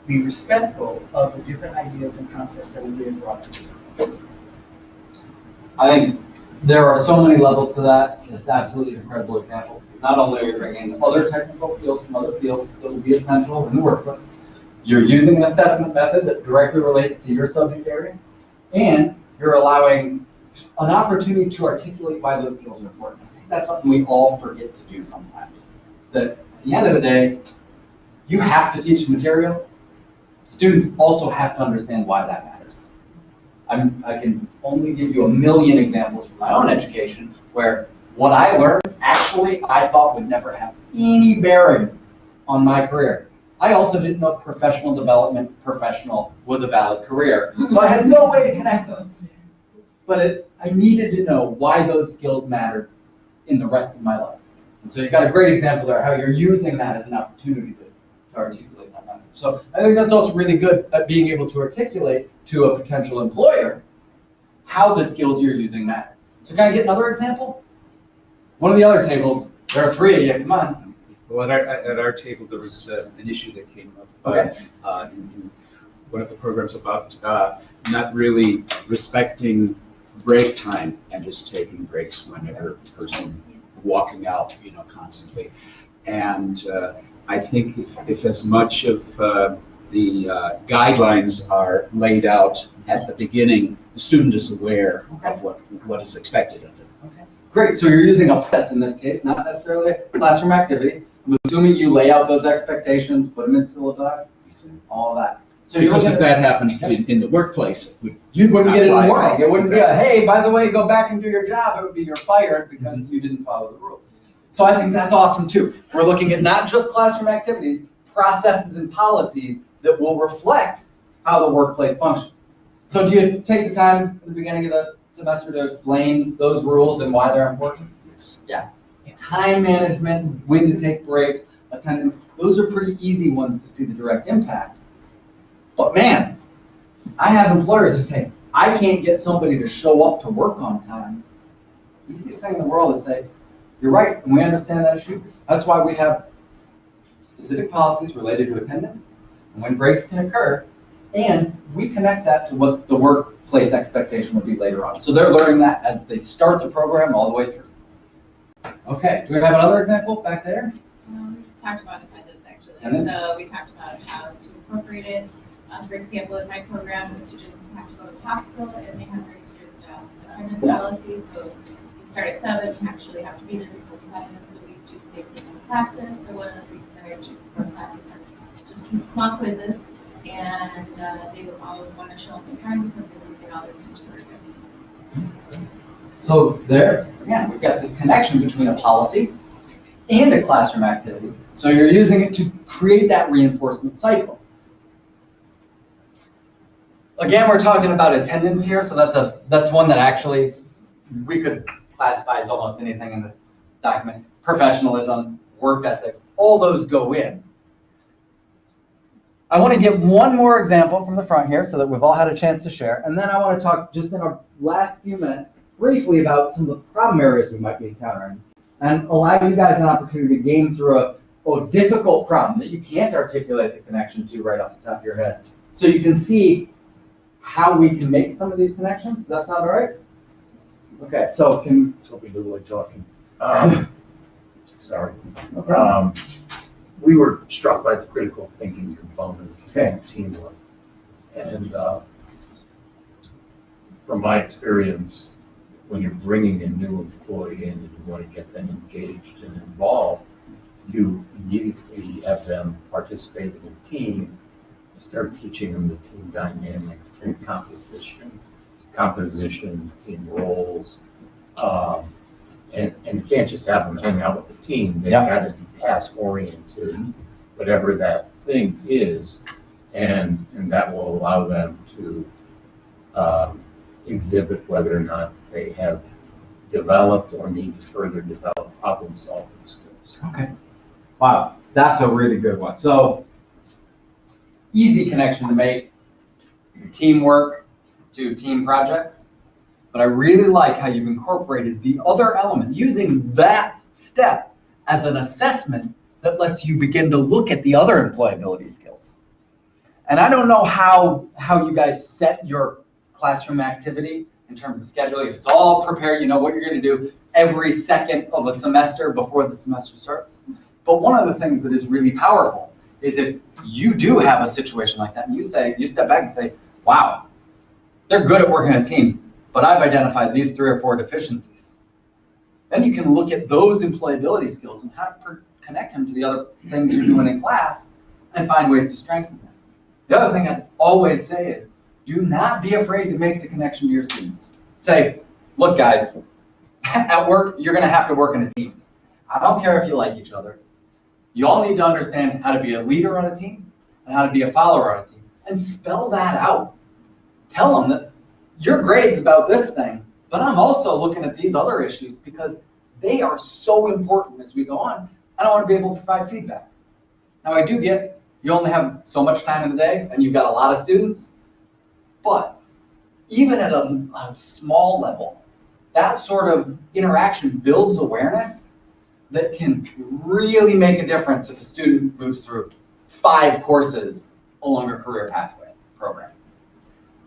be respectful of the different ideas and concepts that are being brought to you. I think there are so many levels to that. It's absolutely an incredible example. Not only are you bringing other technical skills from other fields that will be essential in the workplace, you're using an assessment method that directly relates to your subject area, and you're allowing an opportunity to articulate why those skills are important. I think that's something we all forget to do sometimes. It's that at the end of the day, you have to teach material. Students also have to understand why that matters. I can only give you a million examples from my own education where what I learned actually I thought would never have any bearing on my career. I also didn't know professional development professional was a valid career, so I had no way to connect those. But I needed to know why those skills mattered in the rest of my life. And so you've got a great example there, how you're using that as an opportunity to articulate that message. So I think that's also really good at being able to articulate to a potential employer how the skills you're using matter. So can I get another example? One of the other tables, there are three of you, come on. Well, at our table, there was an issue that came up in one of the programs about not really respecting break time and just taking breaks whenever a person walking out, constantly. And I think if as much of the guidelines are laid out at the beginning, the student is aware of what is expected of them. Okay. Great, so you're using a test in this case, not necessarily a classroom activity. I'm assuming you lay out those expectations, put them in syllabi, all that. So because if that happened in the workplace, you wouldn't get it in work. It wouldn't be a, hey, by the way, go back and do your job. It would be you're fired because you didn't follow the rules. So I think that's awesome too. We're looking at not just classroom activities, processes and policies that will reflect how the workplace functions. So do you take the time at the beginning of the semester to explain those rules and why they're important? Yes. Yeah. Time management, when to take breaks, attendance, those are pretty easy ones to see the direct impact. But man, I have employers who say, I can't get somebody to show up to work on time. The easiest thing in the world is say, you're right, and we understand that issue. That's why we have specific policies related to attendance and when breaks can occur, and we connect that to what the workplace expectation would be later on. So they're learning that as they start the program all the way through. Okay, do we have another example back there? We talked about attendance actually. Attendance? So we talked about how to incorporate it. For example, in my program, the students have to go to the hospital and they have very strict attendance policies. So you start at 7, you actually have to be there before 7. So we do the same thing in classes. So one of the things that I choose for classes are just small quizzes, and they will always want to show up on time because they will get all their things for it. So there, again, we've got this connection between a policy and a classroom activity. So you're using it to create that reinforcement cycle. Again, we're talking about attendance here, so that's one that actually we could classify as almost anything in this document. Professionalism, work ethic, all those go in. I want to give one more example from the front here so that we've all had a chance to share, and then I want to talk just in our last few minutes briefly about some of the problem areas we might be encountering and allow you guys an opportunity to game through a difficult problem that you can't articulate the connection to right off the top of your head. So you can see how we can make some of these connections. Does that sound all right? Okay, so can... Hope we do like talking. Sorry. No problem. We were struck by the critical thinking component Okay. of teamwork. And from my experience, when you're bringing a new employee in and you want to get them engaged and involved, you immediately have them participate in a team. You start teaching them the team dynamics, team composition, team roles. And you can't just have them hang out with the team. They've got to be task oriented, whatever that thing is, and that will allow them to exhibit whether or not they have developed or need to further develop problem solving skills. Okay. Wow, that's a really good one. So easy connection to make, teamwork to team projects. But I really like how you've incorporated the other element, using that step as an assessment that lets you begin to look at the other employability skills. And I don't know how you guys set your classroom activity in terms of scheduling. If it's all prepared, you know what you're going to do every second of a semester before the semester starts. But one of the things that is really powerful is if you do have a situation like that and you step back and say, wow, they're good at working in a team, but I've identified these 3 or 4 deficiencies. Then you can look at those employability skills and how to connect them to the other things you're doing in class and find ways to strengthen them. The other thing I always say is, do not be afraid to make the connection to your students. Say, look guys, at work, you're gonna have to work in a team. I don't care if you like each other. You all need to understand how to be a leader on a team and how to be a follower on a team. And spell that out. Tell them that your grade's about this thing, but I'm also looking at these other issues because they are so important as we go on. And I want to be able to provide feedback. Now I do get, you only have so much time in the day and you've got a lot of students, but even at a small level, that sort of interaction builds awareness that can really make a difference if a student moves through 5 courses along a career pathway program.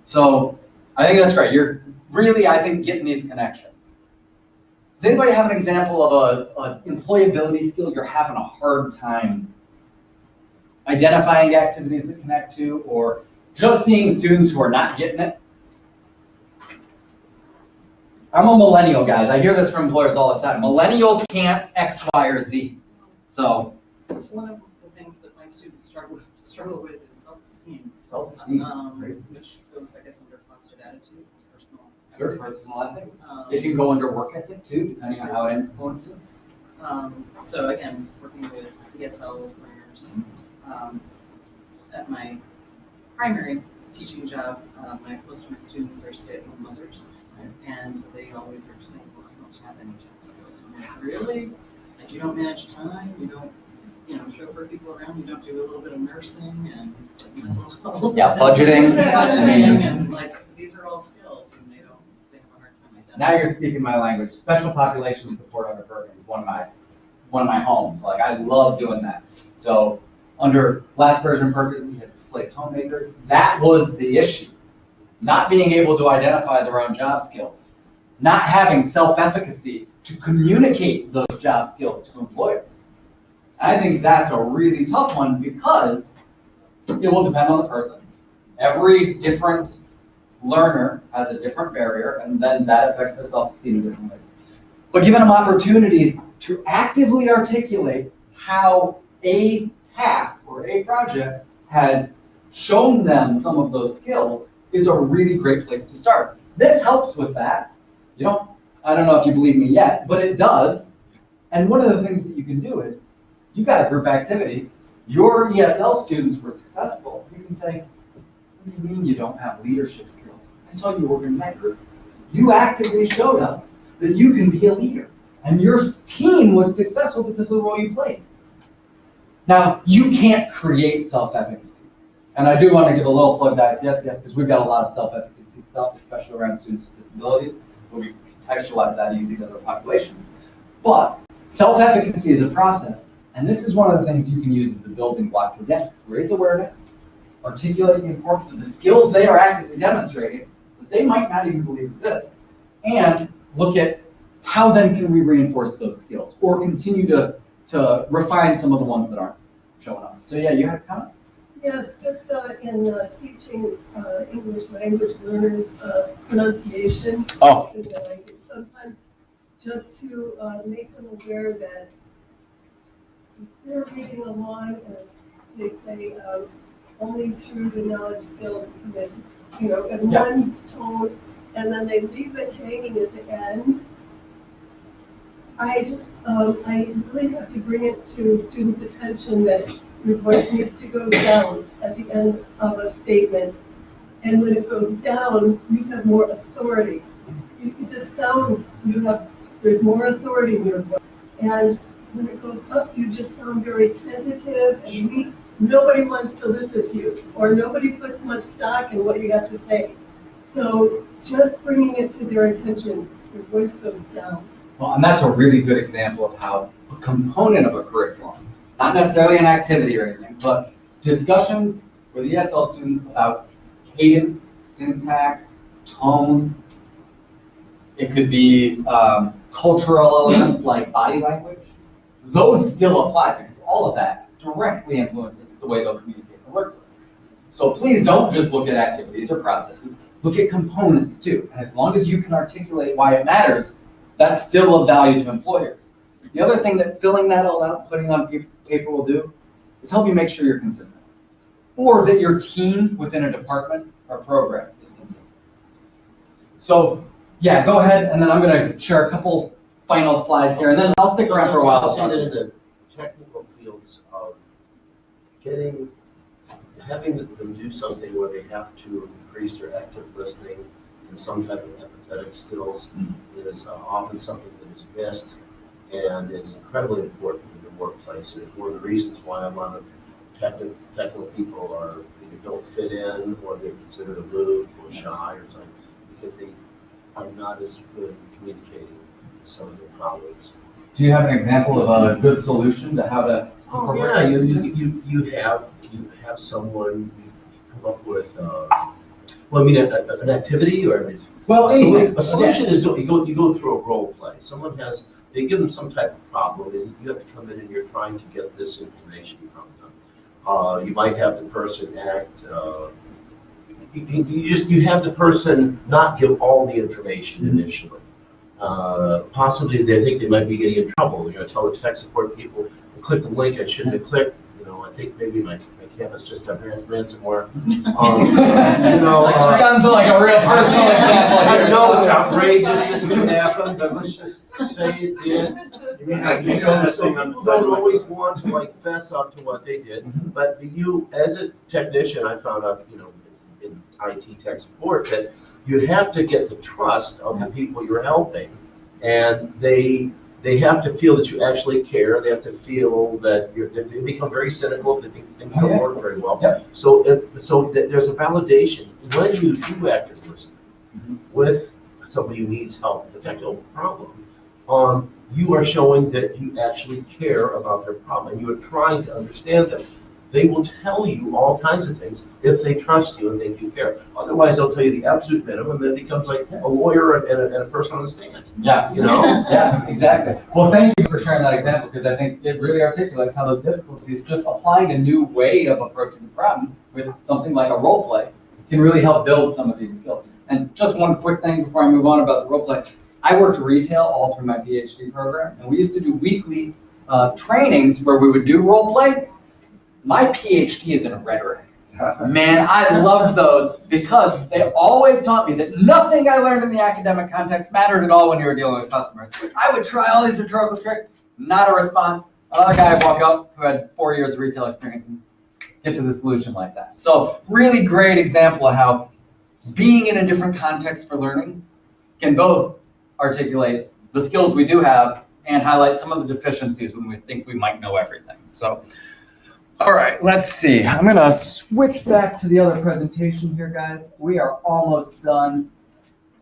So I think that's great. You're really, I think, getting these connections. Does anybody have an example of an employability skill you're having a hard time identifying activities that connect to, or just seeing students who are not getting it? I'm a millennial, guys. I hear this from employers all the time. Millennials can't X, Y, or Z. So One of the things that my students struggle with is self-esteem. Self-esteem, which goes, I guess, under fostered attitude, personal. Sure, personal ethic. It can go under work ethic too, depending on how it influences you. So again, working with ESL learners, at my primary teaching job, most of my students are stay-at-home mothers. And so they always are saying, well, I don't have any job skills. I'm like, really? Like, you don't manage time? You don't, chauffeur people around? You don't do a little bit of nursing and mental health? Yeah, budgeting. And like, these are all skills, and they have a hard time identifying. Now you're speaking my language. Special population support under programs is one of my homes. Like, I love doing that. So under last version of programs, we had displaced homemakers. That was the issue. Not being able to identify their own job skills, not having self-efficacy to communicate those job skills to employers. I think that's a really tough one because it will depend on the person. Every different learner has a different barrier, and then that affects their self-esteem in different ways. But giving them opportunities to actively articulate how a task or a project has shown them some of those skills is a really great place to start. This helps with that. I don't know if you believe me yet, but it does. And one of the things that you can do is, you've got a group activity, your ESL students were successful, so you can say, what do you mean you don't have leadership skills? I saw you working in that group. You actively showed us that you can be a leader. And your team was successful because of the role you played. Now, you can't create self-efficacy. And I do want to give a little plug to ICCB, because we've got a lot of self-efficacy stuff, especially around students with disabilities, but we contextualize that easy to other populations. But self-efficacy is a process, and this is one of the things you can use as a building block to, again, raise awareness, articulate the importance of the skills they are actively demonstrating that they might not even believe exist, and look at how then can we reinforce those skills or continue to refine some of the ones that aren't showing up. So yeah, you had a comment? Yes, just in teaching English language learners pronunciation. Oh. In the language, sometimes just to make them aware that if they're reading along, as they say, only through the knowledge, skills, commit, in one tone, and then they leave it hanging at the end. I really have to bring it to students' attention that your voice needs to go down at the end of a statement. And when it goes down, you have more authority. It just sounds, there's more authority in your voice. And when it goes up, you just sound very tentative and weak. Nobody wants to listen to you, or nobody puts much stock in what you have to say. So just bringing it to their attention, your voice goes down. Well, and that's a really good example of how a component of a curriculum, not necessarily an activity or anything, but discussions with ESL students about cadence, syntax, tone. It could be cultural elements like body language. Those still apply because all of that directly influences the way they'll communicate in the workplace. So please don't just look at activities or processes, look at components too. And as long as you can articulate why it matters, that's still of value to employers. The other thing that filling that all out, putting on paper will do, is help you make sure you're consistent. Or that your team within a department or program is consistent. So yeah, go ahead, and then I'm gonna share a couple final slides here, and then I'll stick around for a while. See that in the technical fields of having them do something where they have to increase their active listening and some type of empathetic skills is often something that is missed and is incredibly important in the workplace. And it's one of the reasons why a lot of technical people are either don't fit in or they're considered aloof or shy or something because they are not as good at communicating with some of their colleagues. Do you have an example of a good solution to how to? Oh yeah, you have someone you come up with. Well, I mean, an activity or a solution is you go through a role play. Someone they give them some type of problem, and you have to come in and you're trying to get this information from them. You might have the person act. You have the person not give all the information initially. Possibly they think they might be getting in trouble. You're going to tell the tech support people, click the link I shouldn't have clicked. I think maybe my campus just got ransomware. Sounds like a real personal example. I know it's outrageous, this could happen, but let's just say it did. You don't always want to fess up to what they did, but you, as a technician, I found out, in IT tech support, that you have to get the trust of the people you're helping, and they have to feel that you actually care. They have to feel that they become very cynical if they think things don't work very well. Yep. So there's a validation when you do active listening with somebody who needs help with a technical problem. You are showing that you actually care about their problem and you are trying to understand them. They will tell you all kinds of things if they trust you and think you care. Otherwise, they'll tell you the absolute minimum, and then it becomes like a lawyer and a person on the stand. Yeah. Yeah, exactly. Well, thank you for sharing that example because I think it really articulates how those difficulties, just applying a new way of approaching the problem with something like a role play, can really help build some of these skills. And just one quick thing before I move on about the role play. I worked retail all through my PhD program, and we used to do weekly trainings where we would do role play. My PhD is in rhetoric. Man, I loved those because they always taught me that nothing I learned in the academic context mattered at all when you were dealing with customers. I would try all these rhetorical tricks, not a response. Another guy would walk up who had 4 years of retail experience and get to the solution like that. So really great example of how being in a different context for learning can both articulate the skills we do have and highlight some of the deficiencies when we think we might know everything. So. All right, let's see. I'm going to switch back to the other presentation here, guys. We are almost done.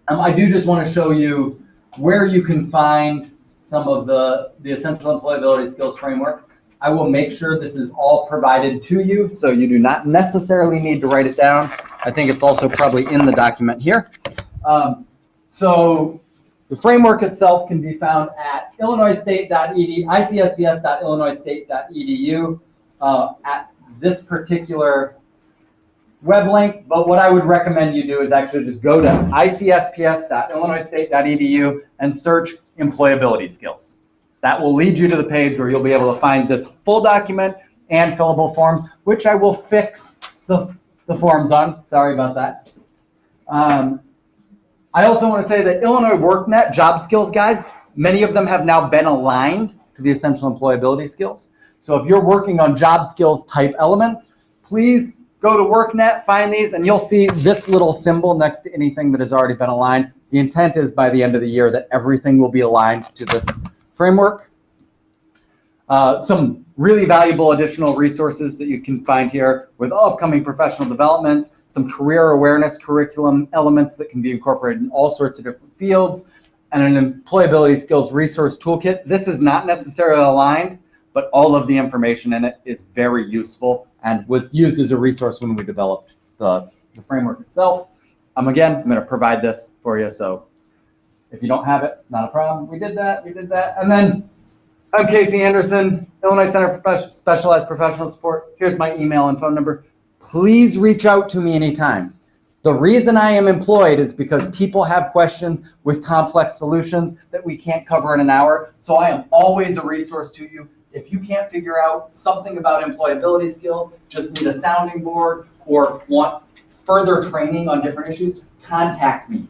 I do just want to show you where you can find some of the Essential Employability Skills Framework. I will make sure this is all provided to you, so you do not necessarily need to write it down. I think it's also probably in the document here. So the framework itself can be found at illinoisstate.edu, icsbs.illinoisstate.edu. At this particular web link, but what I would recommend you do is actually just go to icsps.illinoisstate.edu and search employability skills. That will lead you to the page where you'll be able to find this full document and fillable forms, which I will fix the forms on. Sorry about that. I also want to say that Illinois WorkNet job skills guides, many of them have now been aligned to the essential employability skills. So if you're working on job skills type elements, please go to WorkNet, find these, and you'll see this little symbol next to anything that has already been aligned. The intent is by the end of the year that everything will be aligned to this framework. Some really valuable additional resources that you can find here with upcoming professional developments, some career awareness curriculum elements that can be incorporated in all sorts of different fields, and an employability skills resource toolkit. This is not necessarily aligned, but all of the information in it is very useful and was used as a resource when we developed the framework itself. Again, I'm going to provide this for you, so if you don't have it, not a problem. We did that. And then I'm Casey Anderson, Illinois Center for Specialized Professional Support. Here's my email and phone number. Please reach out to me anytime. The reason I am employed is because people have questions with complex solutions that we can't cover in an hour. So I am always a resource to you. If you can't figure out something about employability skills, just need a sounding board, or want further training on different issues, contact me.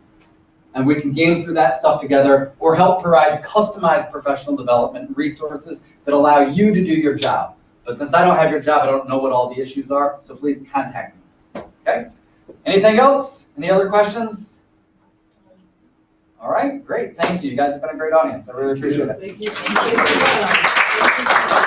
And we can game through that stuff together, or help provide customized professional development resources that allow you to do your job. But since I don't have your job, I don't know what all the issues are, so please contact me. Okay? Anything else? Any other questions? All right, great. Thank you. You guys have been a great audience. I really appreciate it. Thank you.